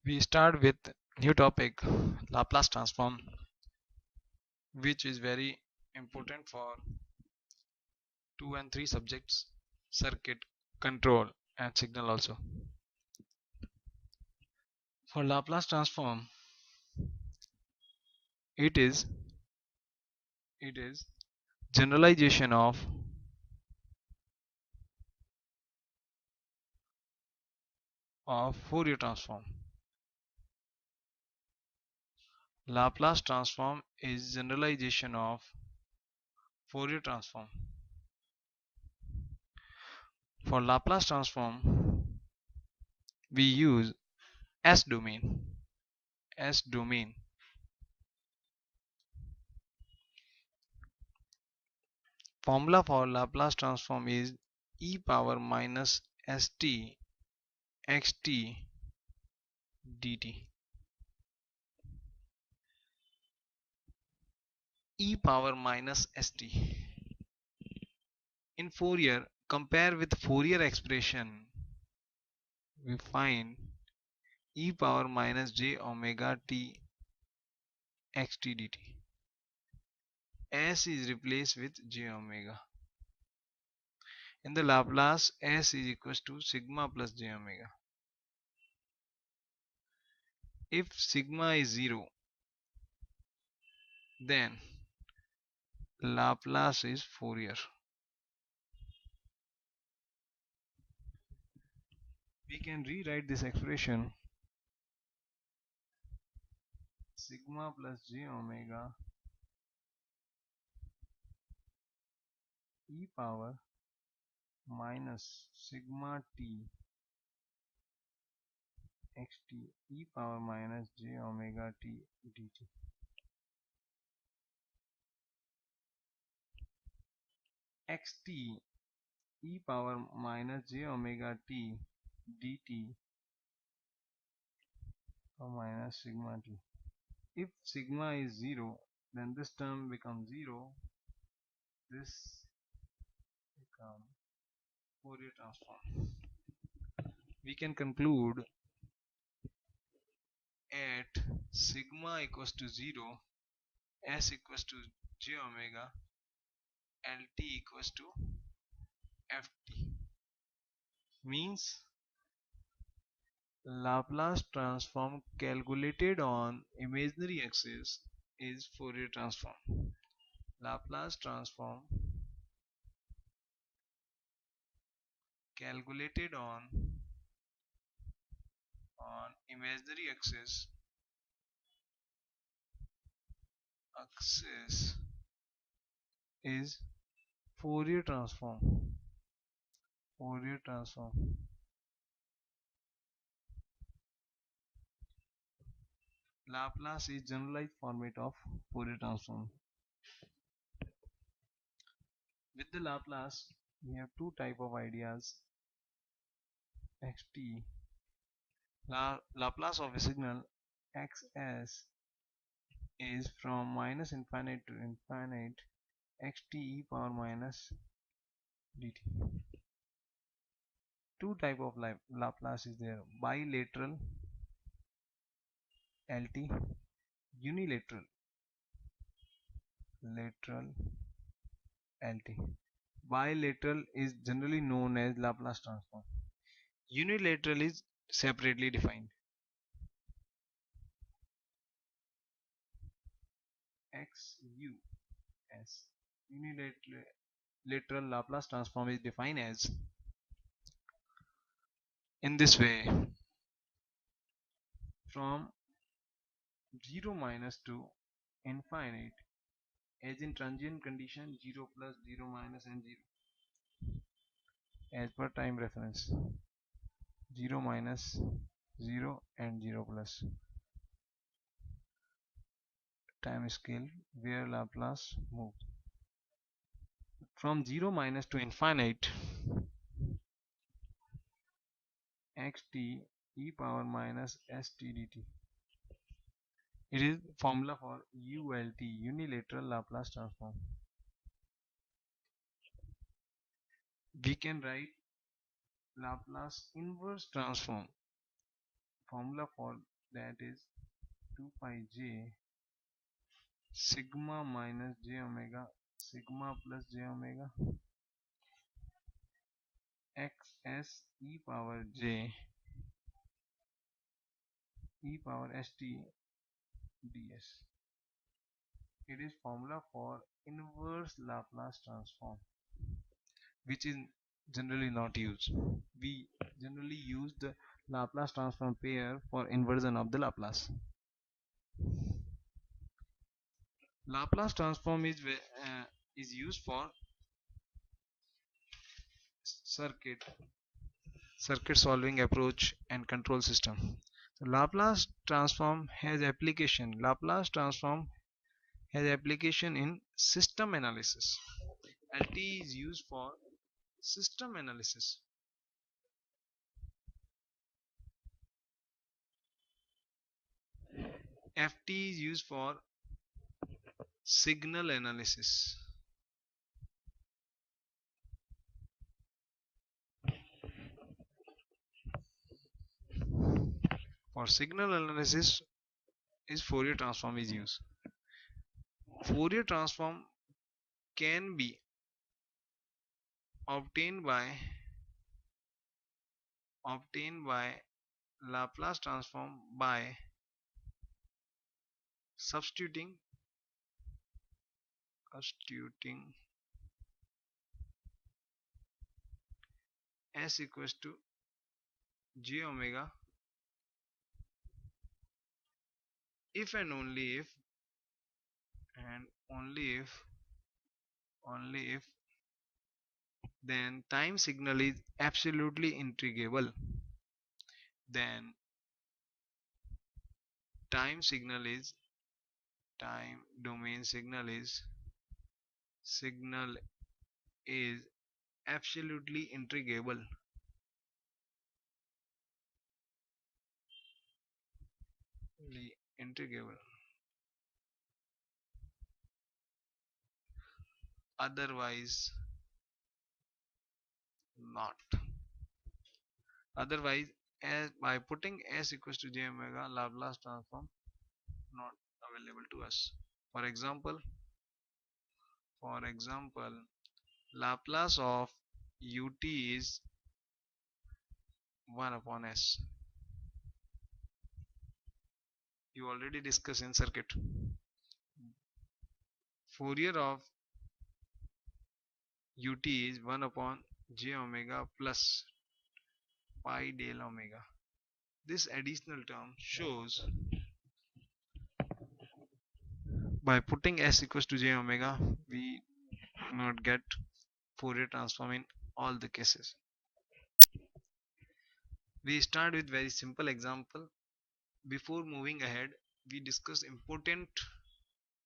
We start with new topic Laplace transform, which is very important for 2 and 3 subjects, circuit, control and signal also. For Laplace transform, it is generalization of Fourier transform. Laplace transform is generalization of Fourier transform. For Laplace transform, we use S domain. S domain. Formula for Laplace transform is e power minus st xt dt. E power minus st. In Fourier, compare with Fourier expression, we find e power minus j omega t xt dt. S is replaced with j omega. In the Laplace, S is equals to sigma plus j omega. If sigma is 0, then Laplace is Fourier. We can rewrite this expression sigma plus j omega e power minus sigma t xt e power minus j omega t dt. Xt e power minus j omega t dt or minus sigma t. If sigma is 0, then this term becomes 0. This becomes Fourier transform. We can conclude at sigma equals to 0, s equals to j omega, lt equals to ft. Means Laplace transform calculated on imaginary axis is Fourier transform. Laplace transform calculated on imaginary axis is Fourier transform. Fourier transform. Laplace is generalized format of Fourier transform. With the Laplace, we have two type of ideas. Xt, Laplace of a signal xs is from minus infinite to infinite xt e power minus dt. Two type of Laplace is there: bilateral lt, unilateral lt. Bilateral is generally known as Laplace transform. Unilateral is separately defined. XUS, unilateral Laplace transform, is defined as in this way: from 0 minus to infinite, as in transient condition 0 plus 0 minus and 0, as per time reference 0 minus 0 and 0 plus time scale where Laplace moves. From 0 minus to infinite, xt e power minus st dt. It is formula for ULT, unilateral Laplace transform. We can write Laplace inverse transform formula for that is 2 pi j sigma minus j omega sigma plus j omega xs e power st ds. It is formula for inverse Laplace transform, which is generally not used. We generally use the Laplace transform pair for inversion of the Laplace. Laplace transform is used for circuit solving approach and control system. So Laplace transform has application. Laplace transform has application in system analysis. LT is used for system analysis. FT is used for signal analysis. For signal analysis is Fourier transform is used. Fourier transform can be obtained by Laplace transform by substituting s equals to j omega if and only if then time signal is absolutely integrable. Then time domain signal is absolutely integrable. Otherwise not. Otherwise, by putting s equals to j omega, Laplace transform not available to us. For example, Laplace of ut is 1 upon s. You already discussed in circuit. Fourier of ut is 1 upon j omega plus pi del omega. This additional term shows by putting s equals to j omega, we not get Fourier transform in all the cases. We start with very simple example. Before moving ahead, we discuss important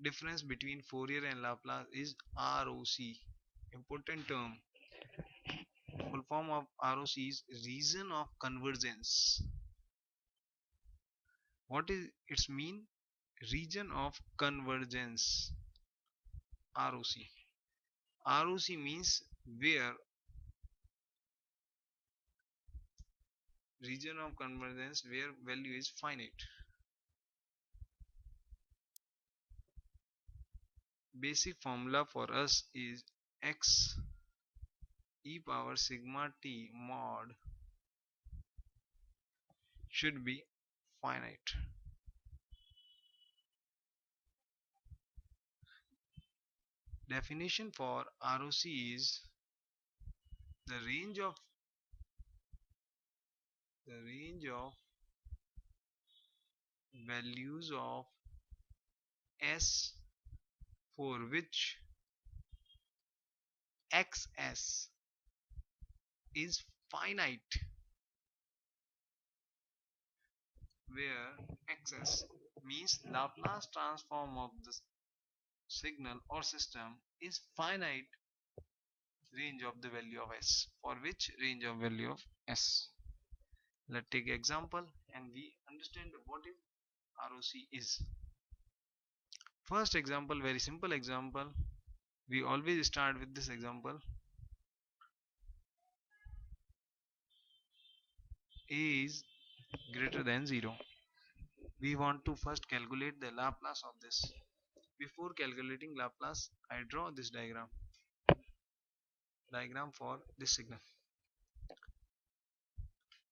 difference between Fourier and Laplace is ROC. Important term. Full form of ROC is region of convergence. What is its mean? Region of convergence. ROC. ROC means where region of convergence where value is finite. Basic formula for us is x e power sigma t mod should be finite. Definition for ROC is the range of values of s for which xs is finite, where xs means Laplace transform of the signal or system is finite range of the value of s. For which range of value of s? Let's take example and we understand what is ROC is. First example, very simple example. We always start with this example. A is greater than 0. We want to first calculate the Laplace of this. Before calculating Laplace, I draw this diagram for this signal.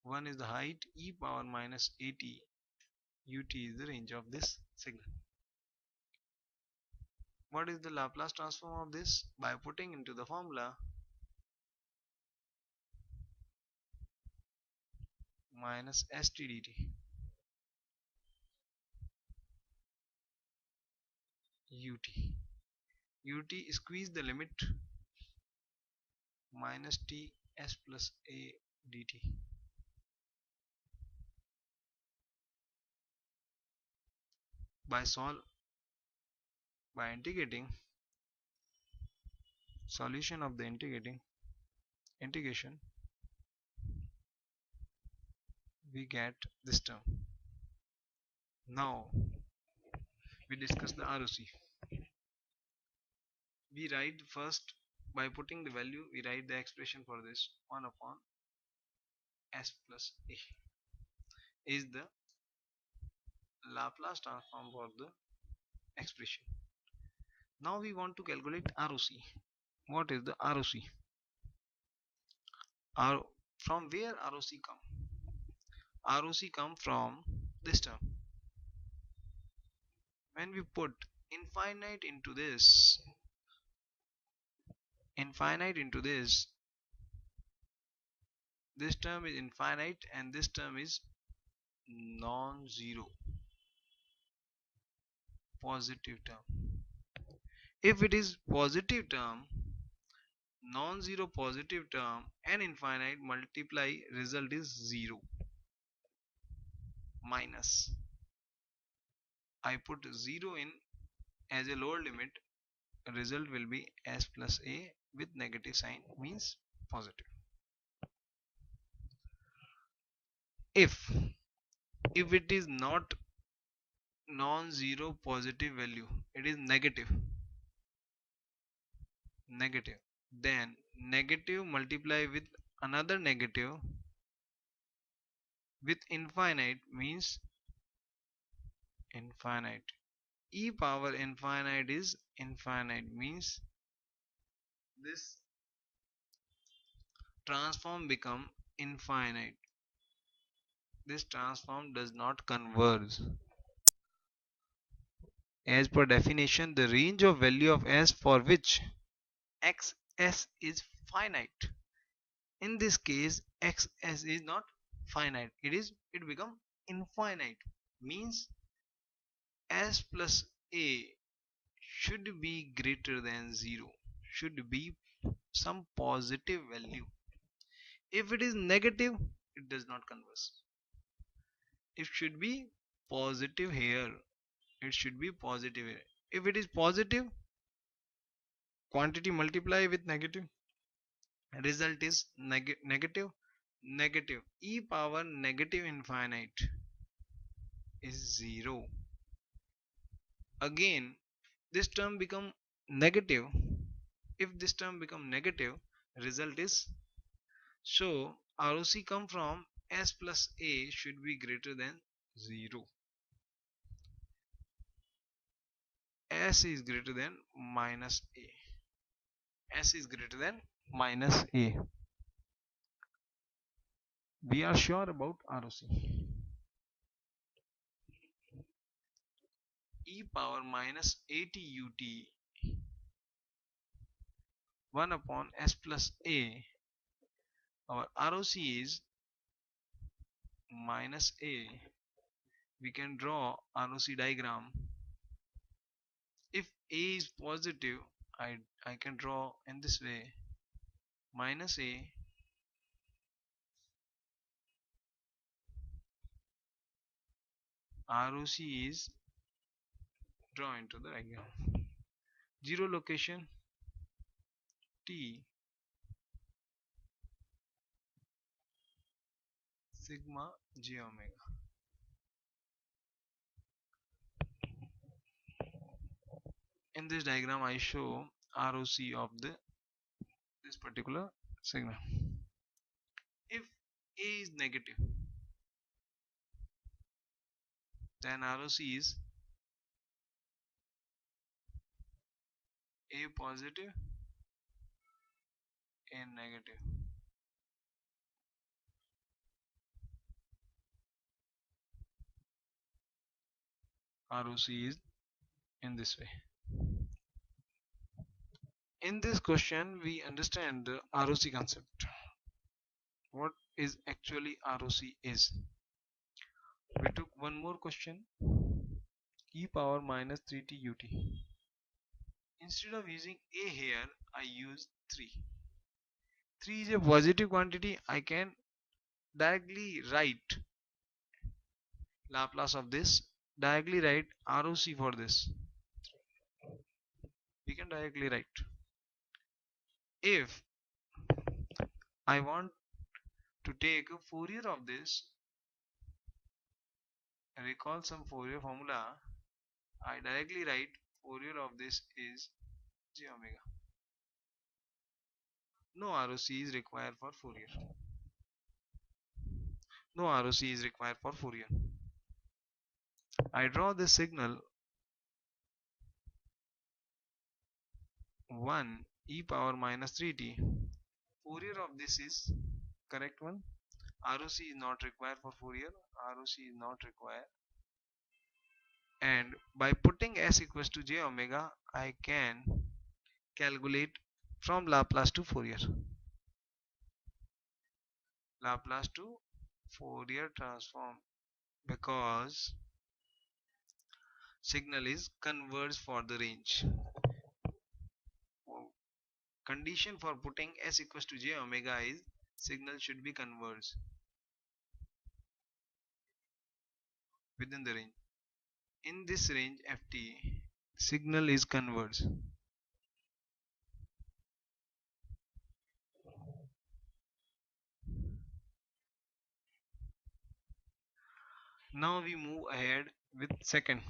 1 is the height, e power minus at ut is the range of this signal. What is the Laplace transform of this? By putting into the formula minus st dt ut. Ut squeeze the limit minus t s plus a dt. By integrating, solution of the integration, we get this term. Now we discuss the ROC. We write first, by putting the value, we write the expression for this. 1 upon s plus a is the Laplace transform for the expression. Now we want to calculate ROC. What is the ROC? From where ROC come? ROC come from this term. When we put infinite into this, this term is infinite and this term is non-zero positive term. If it is positive term, non-zero positive term and infinite multiply, result is 0 minus, I put 0 in as a lower limit, result will be s plus a with negative sign, means positive. If it is not non-zero positive value, it is negative, then negative multiply with another negative with infinite means infinite. E power infinite is infinite, means this transform become infinite. This transform does not converge. As per definition, the range of value of s for which xs is finite. In this case, xs is not finite. It become infinite. Means s plus a should be greater than 0. Should be some positive value. If it is negative, it does not converge. It should be positive here. It should be positive here. If it is positive, quantity multiply with negative, result is negative. E power negative infinite is 0. Again, this term become negative. If this term become negative, result is, so ROC come from s plus a should be greater than 0. S is greater than minus a. S is greater than minus a. We are sure about ROC. E power minus at ut 1 upon s plus a. Our ROC is minus a. We can draw ROC diagram. If a is positive, I can draw in this way, minus a ROC is draw into the diagram. 0 location t sigma j omega. In this diagram I show ROC of this particular signal. If a is negative, then ROC is A positive, A negative. ROC is in this way. In this question, we understand the ROC concept. What is actually ROC is? We took one more question, e power minus 3t ut. Instead of using a here, I use 3. 3 is a positive quantity. I can directly write Laplace of this, directly write ROC for this. We can directly write. If I want to take a Fourier of this, recall some Fourier formula, I directly write Fourier of this is j omega. No ROC is required for Fourier. No ROC is required for Fourier. I draw this signal 1 e power minus 3t. Fourier of this is correct one. ROC is not required for Fourier. ROC is not required. And by putting s equals to j omega, I can calculate from Laplace to Fourier. Laplace to Fourier transform, because signal is converged for the range. Condition for putting s equals to j omega is signal should be converged within the range. In this range ft, signal is converged. Now we move ahead with second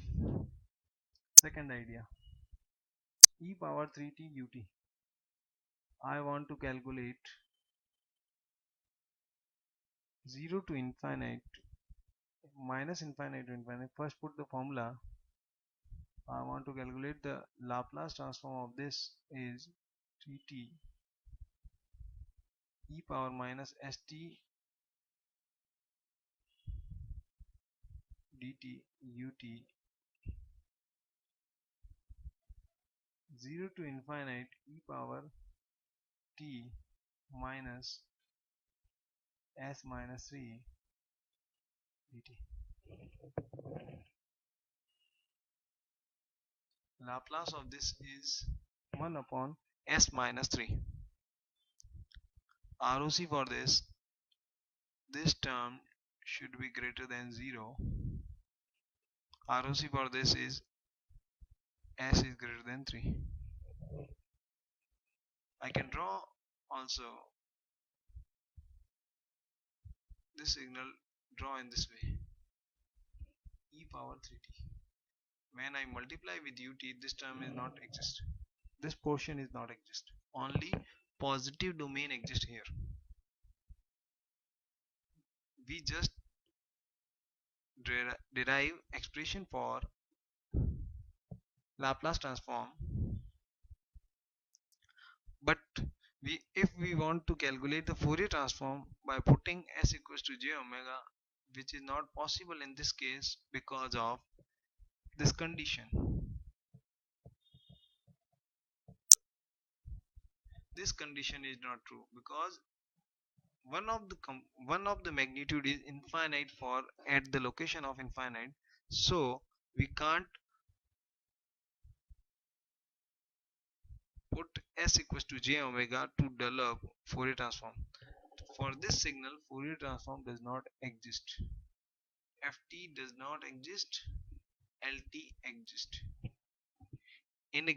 idea, e power 3t ut. I want to calculate 0 to infinite, minus infinite to infinite. First put the formula. I want to calculate the Laplace transform of this is 3t e power minus st dt ut 0 to infinite e power t minus s minus 3 dt. Laplace of this is 1 upon s minus 3. ROC for this term should be greater than 0. ROC for this is s is greater than 3. I can draw also this signal, draw in this way, e power 3t. When I multiply with ut, this term is not exist. This portion is not exist. Only positive domain exists here. We just derive expression for Laplace transform, but if we want to calculate the Fourier transform by putting s equals to j omega, which is not possible in this case because of this condition. This condition is not true because one of the magnitude is infinite for at the location of infinite, so we can't put s equals to j omega to develop Fourier transform. For this signal, Fourier transform does not exist. Ft does not exist. Lt exists. In a